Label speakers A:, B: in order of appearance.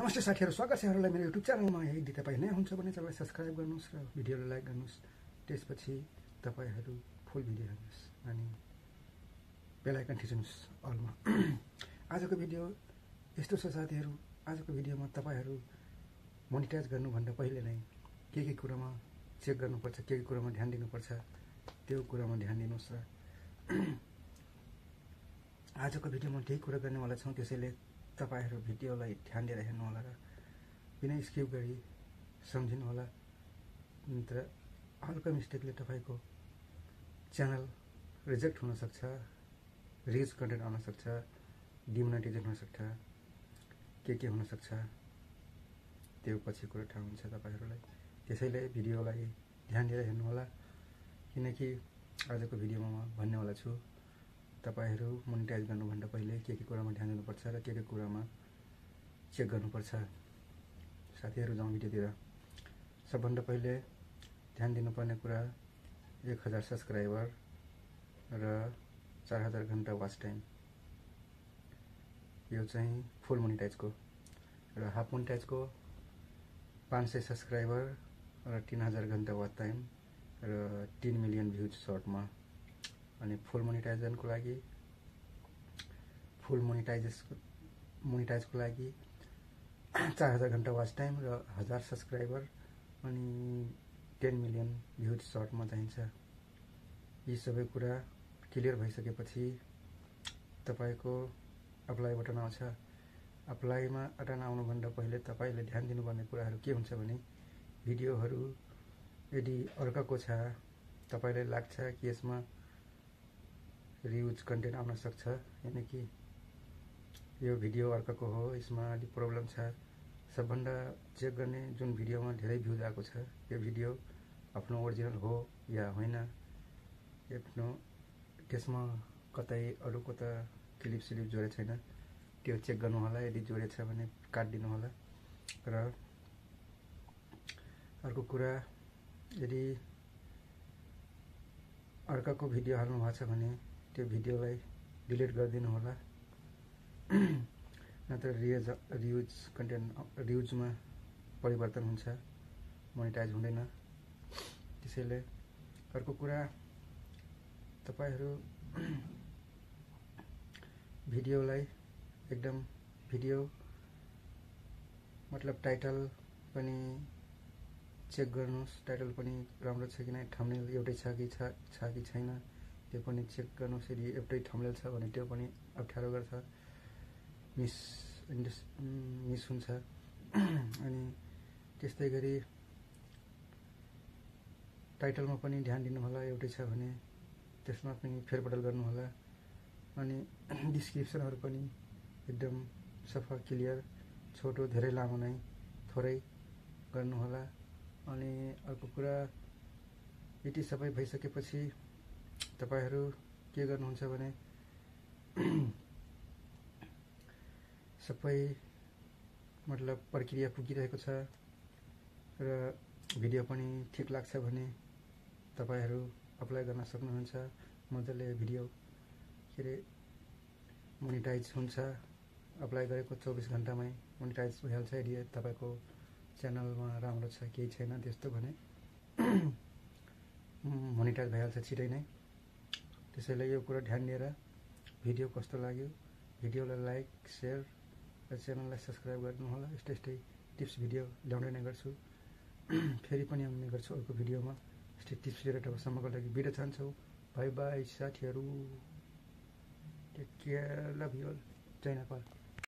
A: नमस्ते साथीहरु, स्वागत छ यहाँहरुलाई मेरो युट्युब च्यानलमा। यदि तपाई नयाँ हुनुहुन्छ भने तपाईले सब्स्क्राइब गर्नुस् र भिडियोलाई लाइक गर्नुस्। त्यसपछि तपाईहरु फुल भिडियो हेर्नुस् अनि बेल आइकन थिच्नुस् अलमा। आजको भिडियो यस्तो छ साथीहरु, आजको भिडियोमा तपाईहरु मोनेटाइज गर्नु भन्दा पहिले नै के कुरामा चेक गर्नुपर्छ, के कुरामा ध्यान दिनुपर्छ त्यो कुरामा ध्यान दिनुस् र आजको भिडियोमा केही कुरा गर्नेवाला छौं। त्यसैले तपाईहरु भिडियोलाई ध्यान दिएर हेर्नु होला र बिना स्किप गरी सम्झिनु होला। नत्र हल्का मिस्टेकले तपाईको च्यानल रिजेक्ट हुन सक्छ, रिच कन्टेन्ट आउन सक्छ, डिमोनेटाइजेसन हुन सक्छ, के हुन सक्छ त्यो पछि कुरा थाहा हुन्छ तपाईहरुलाई। त्यसैले भिडियोलाई ध्यान दिएर हेर्नु होला, किनकि आजको भिडियोमा म भन्नेवाला छु तपाईहरु मोनेटाइज गर्नु भन्दा पहिले के कुरामा ध्यान दिनुपर्छ र के कुरामा चेक गर्नुपर्छ। साथीहरु जाउँ भिडियोतिर। सबभन्दा पहिले ध्यान दिनुपर्ने कुरा 1000 सब्स्क्राइबर र 4000 घण्टा वाच टाइम, यो चाहिँ फुल मोनेटाइजको। र हाफ मोनेटाइजको 500 सब्स्क्राइबर र 3000 घण्टा वाच टाइम र 3 मिलियन भ्यूज सर्टमा। अनि फुल मोनेटाइजेसनको लागि मोनेटाइजको लागि 4000 घण्टा वाच टाइम र 1000 सब्स्क्राइबर अनि 10 मिलियन भ्यूज सर्टमा चाहिन्छ। यी सबै कुरा क्लियर भइसकेपछि तपाईको अप्लाई बटन आउँछ। अप्लाईमा बटन आउनु भन्दा पहिले तपाईले ध्यान दिनुपर्ने कुराहरु के हुन्छ भने भिडियोहरु यदि अर्काको छ, तपाईलाई लाग्छ कि यसमा रियुज कन्टेन्ट आउन सक्छ, यानी कि यो भिडियो अर्काको हो, यसमा अलि प्रब्लम छ, सबभन्दा चेक गर्ने जुन भिडियोमा धेरै भ्यूज आएको छ यो भिडियो आफ्नो ओरिजिनल हो या होइन, आफ्नो त्यसमा कतै अरूको त क्लिप सिलिप जोडेको छैन त्यो चेक गर्नु होला। यदि जोडेको छ भने काट दिनु होला। र अर्को कुरा, यदि अर्काको भिडियो हाल्नु भएको छ भने त्यो भिडियोलाई डिलिट गरिदिनु होला, नत्र रियुजमा परिवर्तन हुन्छ, मोनेटाइज हुँदैन। त्यसैले अर्को कुरा, तपाईहरु भिडियोलाई एकदम भिडियो मतलब टाइटल पनि चेक गर्नुस्, टाइटल पनि राम्रो छ कि नै, थम्बनेल एउटै छ कि छैन त्यो पनि चेक गर्नुस्। यदि एउटै थम्बनेल छ भने त्यो पनि अप्ठ्यारो गर्छ, मिस हुन्छ। अनि त्यस्तै गरी टाइटलमा पनि ध्यान दिनु होला, एउटै छ भने त्यसमा पनि फेरबदल गर्नु होला। अनि डिस्क्रिप्सनहरु पनि एकदम सफा क्लियर, छोटो, धेरै लामो नै, थोरै गर्नु होला। अनि अर्को कुरा, यति सबै भइसकेपछि तपाईहरु के गर्नुहुन्छ भने सबै मतलब प्रक्रिया पुगिरहेको छ र भिडियो पनि ठीक लाग्छ भने तपाईहरु अप्लाई गर्न सक्नुहुन्छ। मजाले भिडियो मोनेटाइज हुन्छ। अप्लाई गरेको 24 घण्टामै मोनेटाइज भइहाल्छ। यदि तपाईको च्यानलमा राम्रो छ, केही छैन त्यस्तो भने मोनेटाइज भइहाल्छ छिटै नै। त्यसैले यो कुरा ध्यान दिएर भिडियो कस्तो लाग्यो भिडियोलाई लाइक, शेयर र च्यानललाई सब्स्क्राइब गर्नु होला। यस्तै टिप्स भिडियो ल्याउँदै नै गर्छु, फेरि पनि आउने गर्छु अर्को भिडियोमा। यस्तै टिप्स लिएर तबसम्मको लागि बिदा चाहन्छु। बाइ बाइ साथीहरु, take care, love you all, जय नेपाल।